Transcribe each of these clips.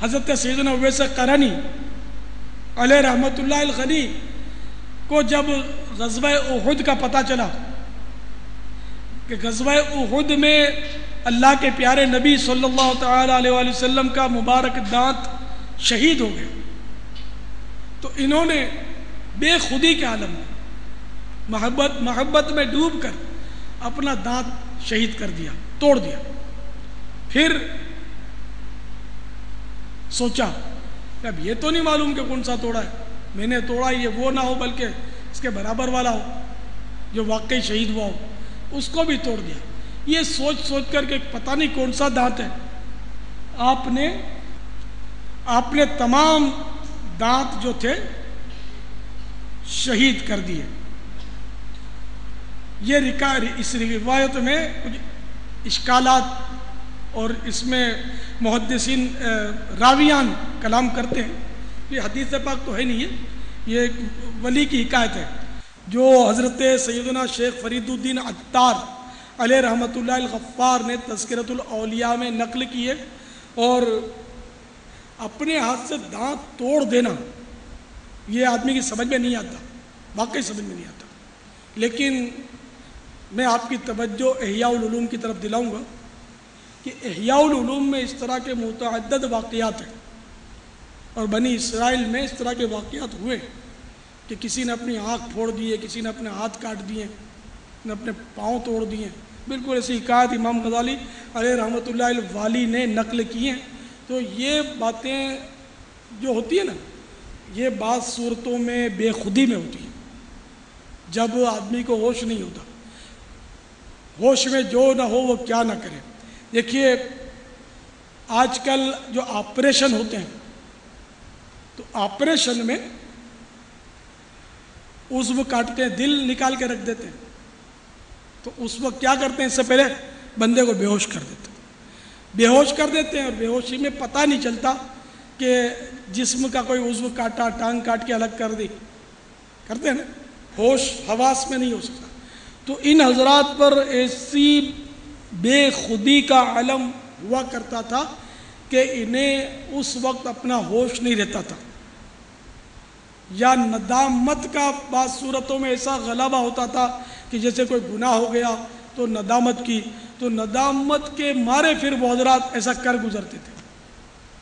حضرت سیدنا اویس قرنی علیہ رحمۃ اللہ الغنی کو جب غزوہ احد کا پتہ چلا کہ غزوہ احد میں اللہ کے پیارے نبی صلی اللہ تعالی علیہ وآلہ وسلم کا مبارک دانت شہید ہو گیا، تو انہوں نے بے خودی کے عالم میں محبت میں ڈوب کر اپنا دانت شہید کر دیا، توڑ دیا۔ پھر سوچا کہ اب یہ تو نہیں معلوم کہ کون سا توڑا ہے، میں نے توڑا یہ وہ نہ ہو بلکہ اس کے برابر والا ہو جو واقعی شہید ہوا ہو، اس کو بھی توڑ دیا۔ یہ سوچ کر کہ پتہ نہیں کون سا دانت ہے، آپ نے تمام دانت جو تھے شہید کر دیے۔ اس روایت میں کچھ اشکالات اور اس میں محدثین راویان کلام کرتے ہیں، یہ حدیث پاک تو ہے نہیں، یہ ایک ولی کی حکایت ہے جو حضرت سیدنا شیخ فرید الدین عطار علیہ رحمۃ اللہ الغفار نے تذکرۃ الاولیاء میں نقل کی ہے۔ اور اپنے ہاتھ سے دانت توڑ دینا یہ آدمی کی سمجھ میں نہیں آتا، واقعی سمجھ میں نہیں آتا۔ لیکن میں آپ کی توجہ احیاء العلوم کی طرف دلاؤں گا کہ احیاء العلوم میں اس طرح کے متعدد واقعات ہیں، اور بنی اسرائیل میں اس طرح کے واقعات ہوئے کہ کسی نے اپنی آنکھ پھوڑ دی ہے، کسی نے اپنے ہاتھ کاٹ دیے، نے اپنے پاؤں توڑ دیے۔ بالکل ایسی حکایت امام غزالی علیہ رحمۃ اللہ الوالی نے نقل کی ہیں۔ تو یہ باتیں جو ہوتی ہیں نا، یہ بعض صورتوں میں بے خودی میں ہوتی ہیں، جب آدمی کو ہوش نہیں ہوتا، ہوش میں جو نہ ہو وہ کیا نہ کرے۔ دیکھیے آج کل جو آپریشن ہوتے ہیں، تو آپریشن میں عضو کاٹتے ہیں، دل نکال کے رکھ دیتے ہیں، تو اس وقت کیا کرتے ہیں؟ اس سے پہلے بندے کو بے ہوش کر دیتے ہیں، اور بے ہوشی میں پتہ نہیں چلتا کہ جسم کا کوئی عضو کاٹا، ٹانگ کاٹ کے الگ کر دی، کرتے ہیں نا، ہوش حواس میں نہیں ہو سکتا۔ تو ان حضرات پر ایسی بے خودی کا علم ہوا کرتا تھا کہ انہیں اس وقت اپنا ہوش نہیں رہتا تھا، یا ندامت کا بعض صورتوں میں ایسا غلبہ ہوتا تھا کہ جیسے کوئی گناہ ہو گیا تو ندامت کی، تو ندامت کے مارے پھر وہ حضرات ایسا کر گزرتے تھے۔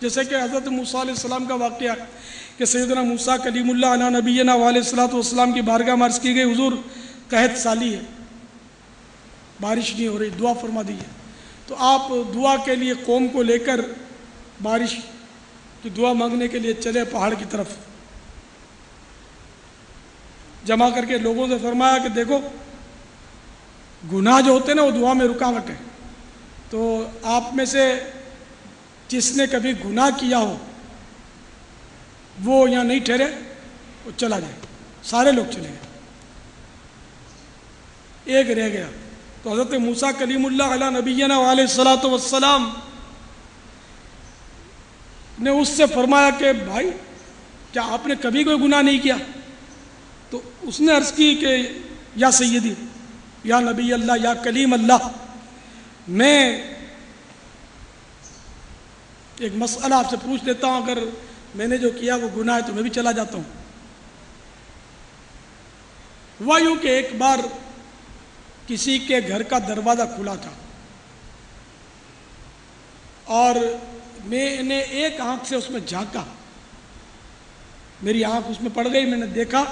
جیسے کہ حضرت موسیٰ علیہ السلام کا واقعہ کہ سیدنا موسیٰ کلیم اللہ علیہ نبینا علیہ الصلوۃ والسلام کی بارگاہ میں عرض کی گئی، حضور قحط سالی ہے، بارش نہیں ہو رہی، دعا فرما دیجیے۔ تو آپ دعا کے لیے قوم کو لے کر بارش کی دعا مانگنے کے لیے چلے پہاڑ کی طرف، جمع کر کے لوگوں سے فرمایا کہ دیکھو گناہ جو ہوتے ہیں نا وہ دعا میں رکاوٹ ہے، تو آپ میں سے جس نے کبھی گناہ کیا ہو وہ یہاں نہیں ٹھہرے، وہ چلا جائے۔ سارے لوگ چلے گئے، ایک رہ گیا۔ تو حضرت موسیٰ کلیم اللہ علیہ نبینا علیہ الصلوۃ والسلام نے اس سے فرمایا کہ بھائی کیا آپ نے کبھی کوئی گناہ نہیں کیا؟ تو اس نے عرض کی کہ یا سیدی، یا نبی اللہ، یا کلیم اللہ، میں ایک مسئلہ آپ سے پوچھ لیتا ہوں، اگر میں نے جو کیا وہ گناہ ہے تو میں بھی چلا جاتا ہوں۔ ہوا یوں کہ ایک بار کسی کے گھر کا دروازہ کھلا تھا، اور میں نے ایک آنکھ سے اس میں جھانکا، میری آنکھ اس میں پڑ گئی، میں نے دیکھا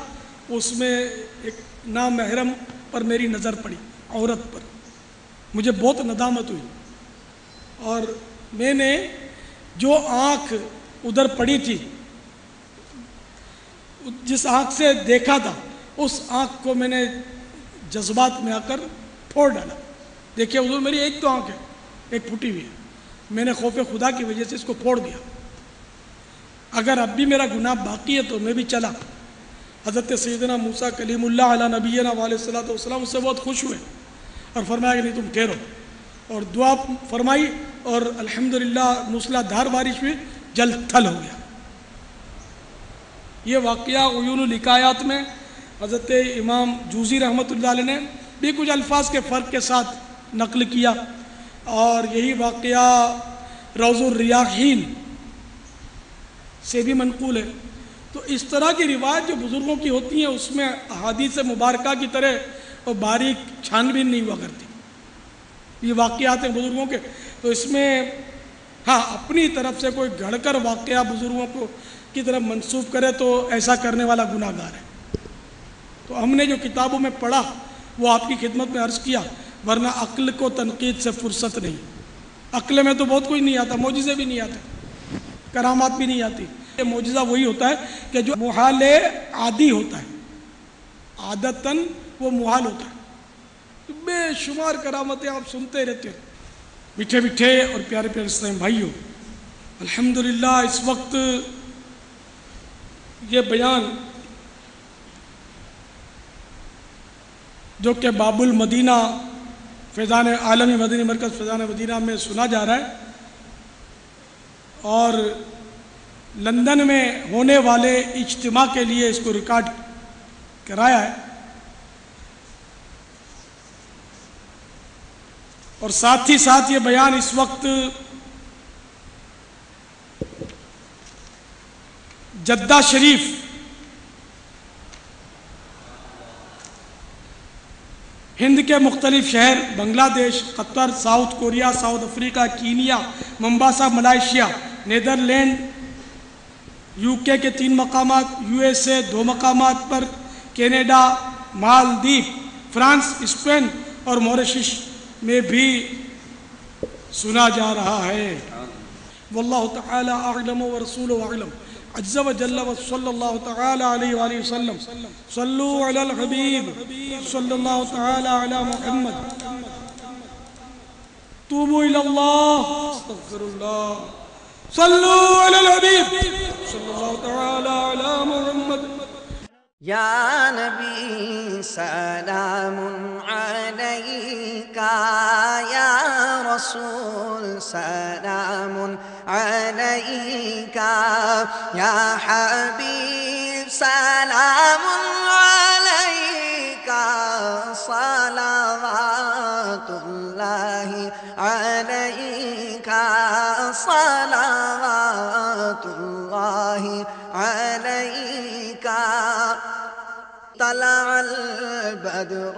اس میں ایک نامحرم پر میری نظر پڑی، عورت پر۔ مجھے بہت ندامت ہوئی، اور میں نے جو آنکھ ادھر پڑی تھی، جس آنکھ سے دیکھا تھا، اس آنکھ کو میں نے جذبات میں آ کر پھوڑ ڈالا۔ دیکھیے حضور میری ایک تو آنکھ ہے، ایک پھٹی ہوئی ہے، میں نے خوف خدا کی وجہ سے اس کو پھوڑ دیا، اگر اب بھی میرا گناہ باقی ہے تو میں بھی چلا۔ حضرت سیدنا موسیٰ کلیم اللہ علیہ نبینا علیہ الصلوۃ والسلام اس سے بہت خوش ہوئے اور فرمایا کہ نہیں تم ٹھہرو، اور دعا فرمائی، اور الحمدللہ موسلا دھار بارش ہوئی، جل تھل ہو گیا۔ یہ واقعہ عیون الحکایات میں حضرت امام جوزی رحمۃ اللہ علیہ نے بھی کچھ الفاظ کے فرق کے ساتھ نقل کیا، اور یہی واقعہ روض الریاحین سے بھی منقول ہے۔ تو اس طرح کی روایت جو بزرگوں کی ہوتی ہیں اس میں احادیث مبارکہ کی طرح اور باریک چھان بین نہیں ہوا کرتی۔ یہ واقعات ہیں بزرگوں کے، تو اس میں ہاں اپنی طرف سے کوئی گھڑ کر واقعہ بزرگوں کو کی طرف منسوب کرے تو ایسا کرنے والا گناہ گار ہے۔ تو ہم نے جو کتابوں میں پڑھا وہ آپ کی خدمت میں عرض کیا، ورنہ عقل کو تنقید سے فرصت نہیں۔ عقل میں تو بہت کچھ نہیں آتا، معجزے بھی نہیں آتے، کرامات بھی نہیں آتی۔ یہ معجزہ وہی ہوتا ہے کہ جو محال عادی ہوتا ہے، عادتاً وہ محال ہوتا ہے۔ بے شمار کرامتیں آپ سنتے رہتے ہو۔ میٹھے میٹھے اور پیارے پیارے اسلام بھائیوں، الحمدللہ اس وقت یہ بیان جو کہ باب المدینہ فیضان عالمی مدنی مرکز فیضان مدینہ میں سنا جا رہا ہے، اور لندن میں ہونے والے اجتماع کے لیے اس کو ریکارڈ کرایا ہے، اور ساتھ ہی ساتھ یہ بیان اس وقت جدہ شریف ہند کے مختلف شہر، Bangladesh, Qatar, South Korea, South Africa, Kenya, Mombasa Malaysia, Netherland, UK کے 3 مقامات، USA 2 مقامات پر، کینیڈا، مالدیپ، فرانس، اسپین اور موریشس میں بھی سنا جا رہا ہے۔ واللہ تعالی اعلم ورسولہ اعلم، عز و جل وصلی اللہ تعالی علیہ وآلہ وسلم۔ صلو علی الحبیب صلی اللہ تعالی علی محمد، توبوا الی اللہ، استغفر اللہ، صلو علی الحبیب صلی اللہ تعالی علی محمد۔ یا نبی سلام علیکہ، یا رسول سلام علیکہ، یا حبیب سلام علیکہ، صلوات اللہ علیکہ، صلوات اللہ علیکہ۔ طلع البدر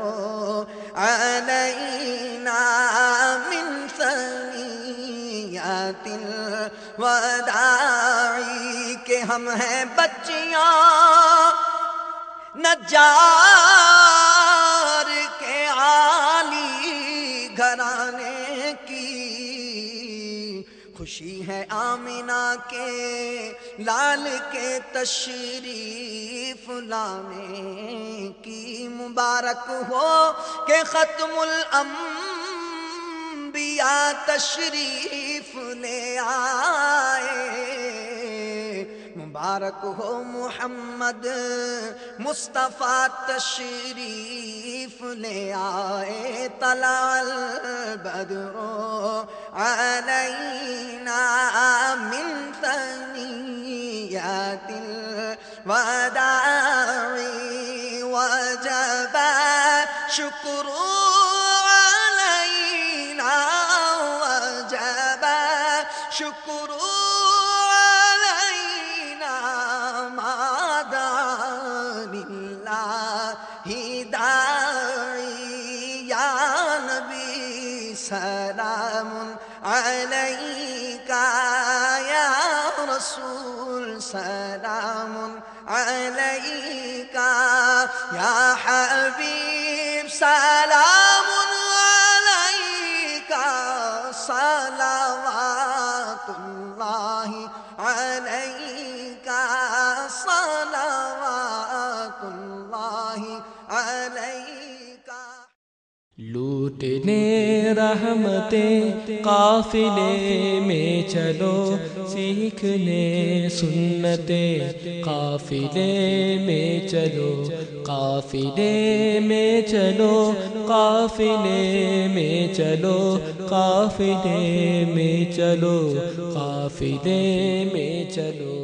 علینا من ثنیات الوداع، کہ ہم ہیں بچیاں نجار کے عالی گھرانے کی، خوشی ہے آمینہ کے لال کے تشریف لانے کی، مبارک ہو کہ ختم الانبیاء تشریف لے آئے، مبارک ہو محمد مصطفیٰ تشریف لے آئے۔ طلع البدر علینا من ثنیات الوداع، وجب شکر علینا، وجب شکر علینا، ما دعا للہ داعی۔ یا نبی سلام علیکہ، یا رسول سلام علیکہ، یا حبیب سلام علیکہ، صلوات اللہ علیکہ، صلوات اللہ علیکہ۔ لوٹنے رحمتیں قافلے میں چلو، سیکھنے سنتیں قافلے میں چلو، قافلے میں چلو، قافلے میں چلو، قافلے میں چلو، قافلے میں چلو۔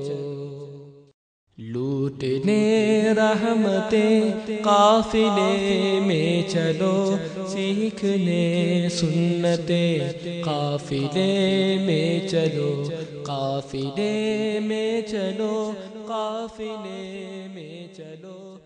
لوٹنے رحمتیں قافلے میں چلو، سیکھنے سنتیں قافلے میں چلو، قافلے میں چلو، قافلے میں چلو۔